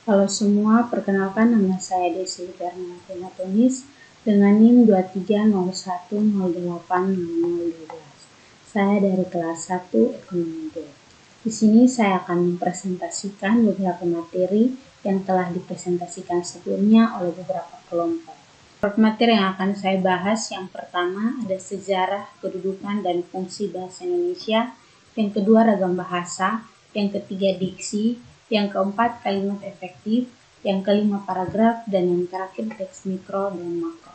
Halo semua, perkenalkan nama saya Desi Bernardina Tunis dengan NIM 2301080012. Saya dari kelas 1 Ekonomi B. Di sini saya akan mempresentasikan beberapa materi yang telah dipresentasikan sebelumnya oleh beberapa kelompok. Materi yang akan saya bahas yang pertama ada sejarah, kedudukan, dan fungsi bahasa Indonesia. Yang kedua ragam bahasa. Yang ketiga diksi. Yang keempat kalimat efektif. Yang kelima paragraf. Dan yang terakhir teks mikro dan makro.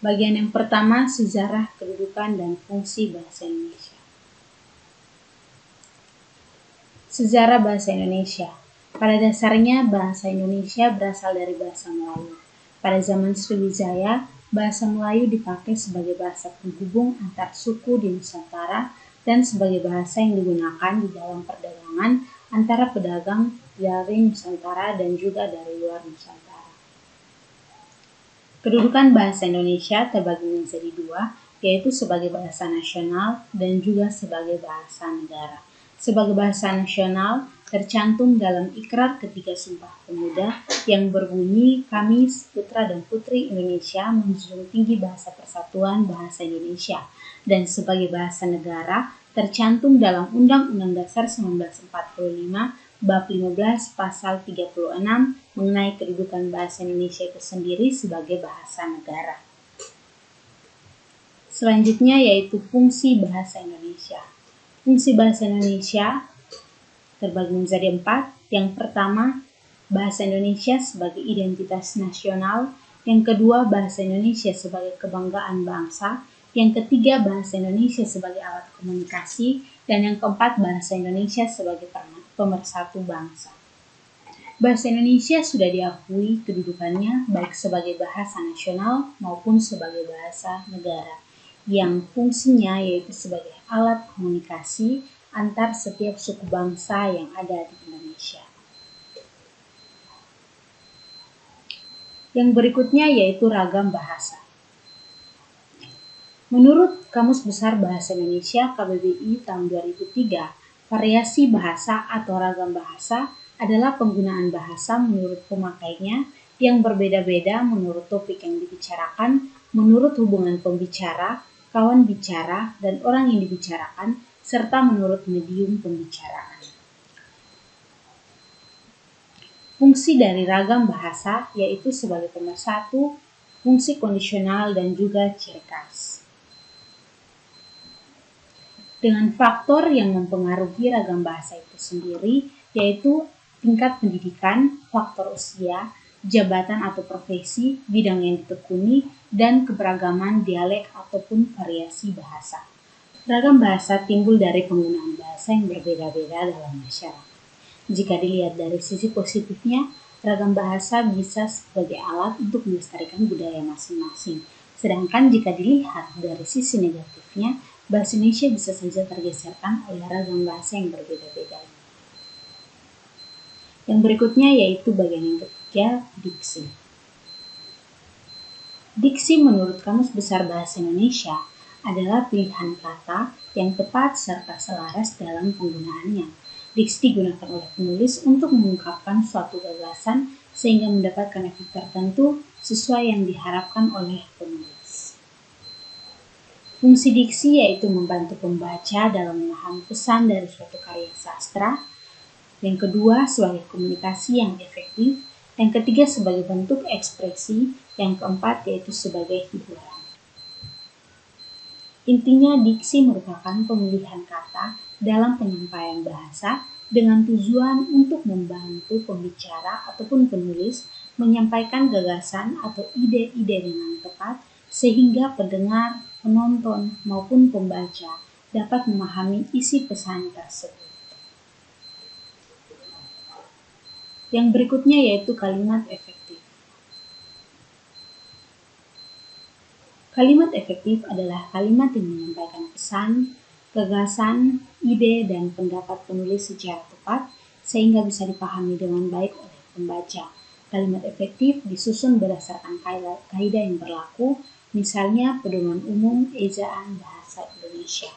Bagian yang pertama sejarah, kedudukan, dan fungsi bahasa Indonesia. Sejarah bahasa Indonesia. Pada dasarnya bahasa Indonesia berasal dari bahasa Melayu. Pada zaman Sriwijaya, bahasa Melayu dipakai sebagai bahasa penghubung antar suku di Nusantara dan sebagai bahasa yang digunakan di dalam perdagangan antara pedagang dari Nusantara dan juga dari luar Nusantara. Kedudukan bahasa Indonesia terbagi menjadi dua, yaitu sebagai bahasa nasional dan juga sebagai bahasa negara. Sebagai bahasa nasional tercantum dalam Ikrar Ketiga Sumpah Pemuda yang berbunyi, kami putra dan putri Indonesia menjunjung tinggi bahasa persatuan bahasa Indonesia, dan sebagai bahasa negara tercantum dalam Undang-Undang Dasar 1945 Bab 15 Pasal 36 mengenai kedudukan bahasa Indonesia itu sendiri sebagai bahasa negara. Selanjutnya yaitu fungsi bahasa Indonesia. Fungsi bahasa Indonesia terbagi menjadi 4. Yang pertama, bahasa Indonesia sebagai identitas nasional. Yang kedua, bahasa Indonesia sebagai kebanggaan bangsa. Yang ketiga, bahasa Indonesia sebagai alat komunikasi. Dan yang keempat, bahasa Indonesia sebagai pemersatu bangsa. Bahasa Indonesia sudah diakui kedudukannya baik sebagai bahasa nasional maupun sebagai bahasa negara, yang fungsinya yaitu sebagai alat komunikasi antar setiap suku bangsa yang ada di Indonesia. Yang berikutnya yaitu ragam bahasa. Menurut Kamus Besar Bahasa Indonesia KBBI tahun 2003, variasi bahasa atau ragam bahasa adalah penggunaan bahasa menurut pemakainya yang berbeda-beda menurut topik yang dibicarakan, menurut hubungan pembicara, kawan bicara, dan orang yang dibicarakan, serta menurut medium pembicaraan. Fungsi dari ragam bahasa yaitu sebagai pemersatu, fungsi kondisional, dan juga ciri khas. Dengan faktor yang mempengaruhi ragam bahasa itu sendiri, yaitu tingkat pendidikan, faktor usia, jabatan atau profesi, bidang yang ditekuni, dan keberagaman dialek ataupun variasi bahasa. Ragam bahasa timbul dari penggunaan bahasa yang berbeda-beda dalam masyarakat. Jika dilihat dari sisi positifnya, ragam bahasa bisa sebagai alat untuk melestarikan budaya masing-masing. Sedangkan jika dilihat dari sisi negatifnya, bahasa Indonesia bisa saja tergeserkan oleh ragam bahasa yang berbeda-beda. Yang berikutnya yaitu bagian yang ketiga, diksi. Diksi menurut Kamus Besar Bahasa Indonesia adalah pilihan kata yang tepat serta selaras dalam penggunaannya. Diksi digunakan oleh penulis untuk mengungkapkan suatu gagasan sehingga mendapatkan efek tertentu sesuai yang diharapkan oleh penulis. Fungsi diksi yaitu membantu pembaca dalam memahami pesan dari suatu karya sastra. Yang kedua, sebagai komunikasi yang efektif. Yang ketiga, sebagai bentuk ekspresi. Yang keempat, yaitu sebagai hiburan. Intinya, diksi merupakan pemilihan kata dalam penyampaian bahasa dengan tujuan untuk membantu pembicara ataupun penulis menyampaikan gagasan atau ide-ide dengan tepat sehingga pendengar, penonton, maupun pembaca dapat memahami isi pesan tersebut. Yang berikutnya yaitu kalimat efektif. Kalimat efektif adalah kalimat yang menyampaikan pesan, gagasan, ide, dan pendapat penulis secara tepat sehingga bisa dipahami dengan baik oleh pembaca. Kalimat efektif disusun berdasarkan kaidah yang berlaku, misalnya pedoman umum ejaan bahasa Indonesia.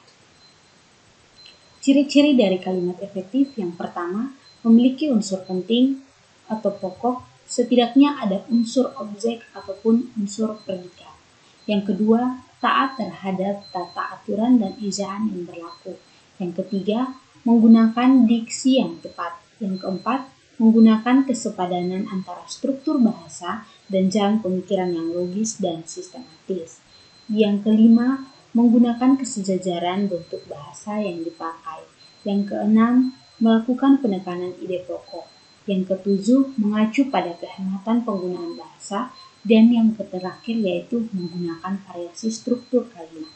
Ciri-ciri dari kalimat efektif yang pertama, memiliki unsur penting atau pokok, setidaknya ada unsur objek ataupun unsur predikat. Yang kedua, taat terhadap tata aturan dan ejaan yang berlaku. Yang ketiga, menggunakan diksi yang tepat. Yang keempat, menggunakan kesepadanan antara struktur bahasa dan jalan pemikiran yang logis dan sistematis. Yang kelima, menggunakan kesejajaran bentuk bahasa yang dipakai. Yang keenam, melakukan penekanan ide pokok. Yang ketujuh, mengacu pada kehematan penggunaan bahasa. Dan yang terakhir yaitu menggunakan variasi struktur kalimat.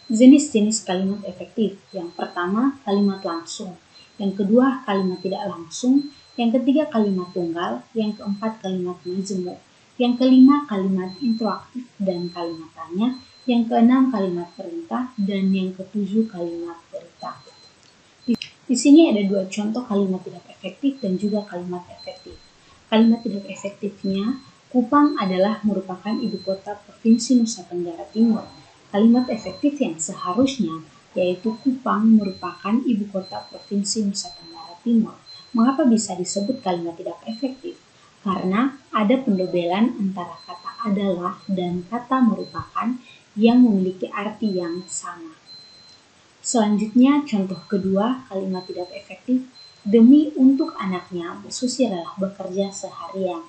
Jenis-jenis kalimat efektif. Yang pertama, kalimat langsung. Yang kedua, kalimat tidak langsung. Yang ketiga, kalimat tunggal. Yang keempat, kalimat majemuk. Yang kelima, kalimat interaktif dan kalimat tanya. Yang keenam, kalimat perintah. Dan yang ketujuh, kalimat perintah. Di sini ada dua contoh kalimat tidak efektif dan juga kalimat efektif. Kalimat tidak efektifnya, Kupang adalah merupakan ibu kota Provinsi Nusa Tenggara Timur. Kalimat efektif yang seharusnya yaitu Kupang merupakan ibu kota Provinsi Nusa Tenggara Timur. Mengapa bisa disebut kalimat tidak efektif? Karena ada pendobelan antara kata adalah dan kata merupakan yang memiliki arti yang sama. Selanjutnya, contoh kedua, kalimat tidak efektif. Demi untuk anaknya, Susi rela bekerja seharian.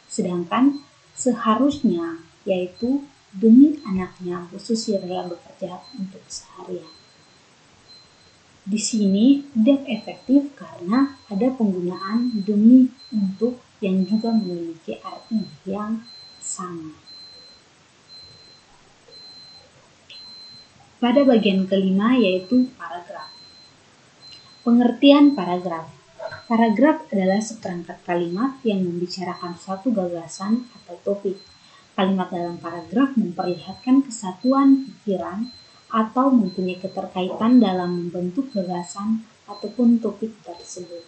Sedangkan seharusnya yaitu demi anaknya, Susi rela bekerja untuk seharian. Di sini tidak efektif karena ada penggunaan demi untuk yang juga memiliki arti yang sama. Pada bagian kelima yaitu paragraf. Pengertian paragraf. Paragraf adalah seperangkat kalimat yang membicarakan suatu gagasan atau topik. Kalimat dalam paragraf memperlihatkan kesatuan pikiran atau mempunyai keterkaitan dalam membentuk gagasan ataupun topik tersebut.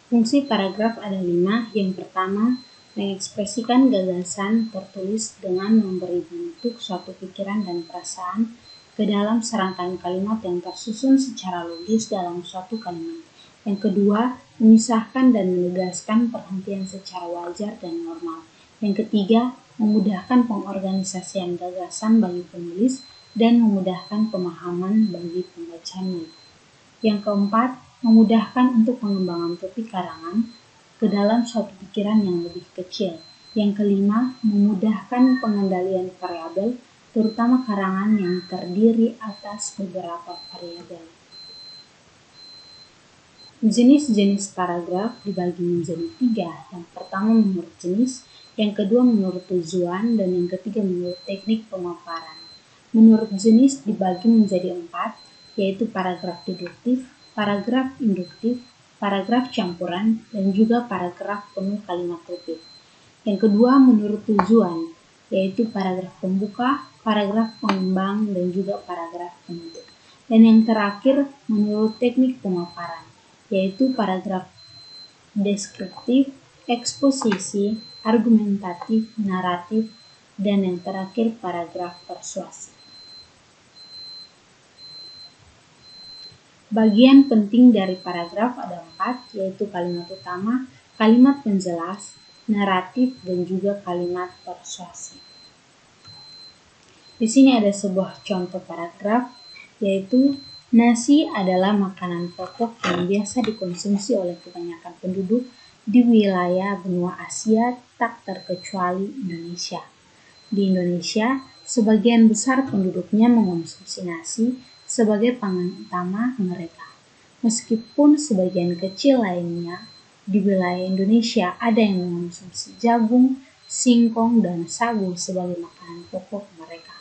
Fungsi paragraf ada 5. Yang pertama, mengekspresikan gagasan tertulis dengan memberi bentuk suatu pikiran dan perasaan ke dalam serangkaian kalimat yang tersusun secara logis dalam suatu kalimat. Yang kedua, memisahkan dan menegaskan perhentian secara wajar dan normal. Yang ketiga, memudahkan pengorganisasian gagasan bagi penulis dan memudahkan pemahaman bagi pembacanya. Yang keempat, memudahkan untuk pengembangan topik karangan ke dalam suatu pikiran yang lebih kecil. Yang kelima, memudahkan pengendalian variabel, terutama karangan yang terdiri atas beberapa variabel. Jenis-jenis paragraf dibagi menjadi 3. Yang pertama menurut jenis, yang kedua menurut tujuan, dan yang ketiga menurut teknik pemaparan. Menurut jenis dibagi menjadi 4, yaitu paragraf deduktif, paragraf induktif, paragraf campuran, dan juga paragraf penuh kalimat topik. Yang kedua menurut tujuan, yaitu paragraf pembuka, paragraf pengembang, dan juga paragraf penutup. Dan yang terakhir menurut teknik pemaparan, yaitu paragraf deskriptif, eksposisi, argumentatif, naratif, dan yang terakhir paragraf persuasif. Bagian penting dari paragraf ada 4, yaitu kalimat utama, kalimat penjelas, naratif, dan juga kalimat persuasif. Di sini ada sebuah contoh paragraf, yaitu nasi adalah makanan pokok yang biasa dikonsumsi oleh kebanyakan penduduk di wilayah benua Asia, tak terkecuali Indonesia. Di Indonesia, sebagian besar penduduknya mengonsumsi nasi sebagai pangan utama mereka. Meskipun sebagian kecil lainnya di wilayah Indonesia ada yang mengonsumsi jagung, singkong, dan sagu sebagai makanan pokok mereka.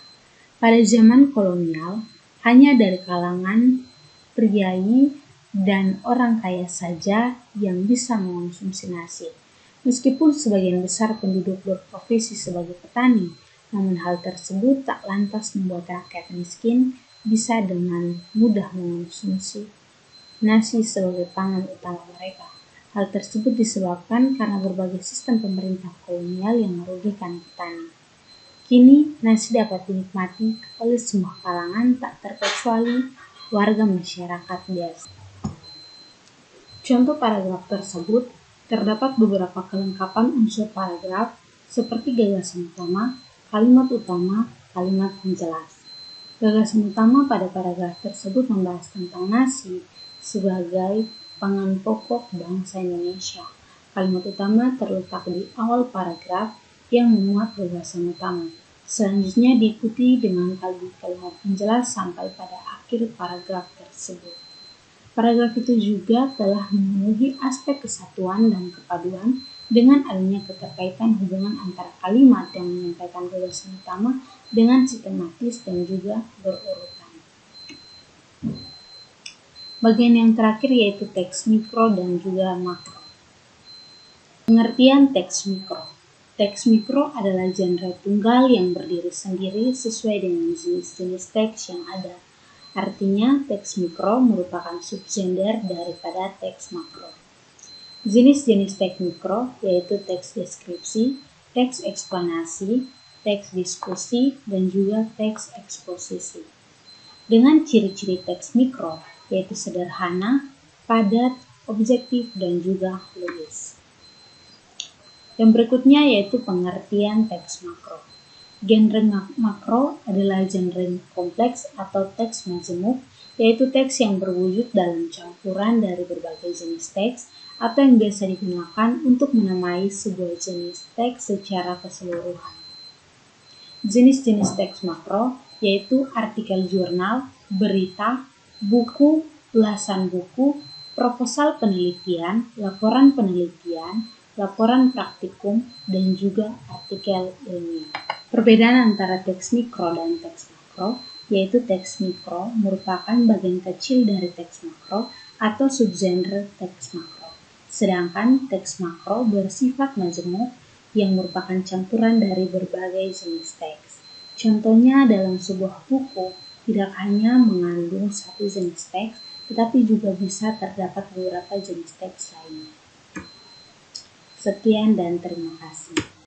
Pada zaman kolonial, hanya dari kalangan priai dan orang kaya saja yang bisa mengonsumsi nasi. Meskipun sebagian besar penduduk berprofesi sebagai petani, namun hal tersebut tak lantas membuat rakyat miskin bisa dengan mudah mengonsumsi nasi sebagai pangan utama mereka. Hal tersebut disebabkan karena berbagai sistem pemerintah kolonial yang merugikan petani. Kini, nasi dapat dinikmati oleh semua kalangan tak terkecuali warga masyarakat biasa. Contoh paragraf tersebut terdapat beberapa kelengkapan unsur paragraf seperti gagasan utama, kalimat penjelas. Gagasan utama pada paragraf tersebut membahas tentang nasi sebagai pangan pokok bangsa Indonesia. Kalimat utama terletak di awal paragraf yang memuat gagasan utama. Selanjutnya diikuti dengan kalimat penjelas sampai pada akhir paragraf tersebut. Paragraf itu juga telah memenuhi aspek kesatuan dan kepaduan dengan adanya keterkaitan hubungan antara kalimat yang menyampaikan gagasan utama dengan sistematis dan juga berurutan. Bagian yang terakhir yaitu teks mikro dan juga makro. Pengertian teks mikro. Teks mikro adalah genre tunggal yang berdiri sendiri sesuai dengan jenis-jenis teks yang ada. Artinya, teks mikro merupakan subgenre daripada teks makro. Jenis-jenis teks mikro yaitu teks deskripsi, teks eksplanasi, teks diskusi, dan juga teks eksposisi. Dengan ciri-ciri teks mikro yaitu sederhana, padat, objektif, dan juga logis. Yang berikutnya yaitu pengertian teks makro. Genre makro adalah genre kompleks atau teks majemuk, yaitu teks yang berwujud dalam campuran dari berbagai jenis teks atau yang biasa digunakan untuk menamai sebuah jenis teks secara keseluruhan. Jenis-jenis teks makro yaitu artikel jurnal, berita, buku, ulasan buku, proposal penelitian, laporan penelitian, laporan praktikum, dan juga artikel ilmiah. Perbedaan antara teks mikro dan teks makro yaitu teks mikro merupakan bagian kecil dari teks makro atau subgenre teks makro. Sedangkan teks makro bersifat majemuk yang merupakan campuran dari berbagai jenis teks. Contohnya dalam sebuah buku tidak hanya mengandung satu jenis teks, tetapi juga bisa terdapat beberapa jenis teks lainnya. Sekian dan terima kasih.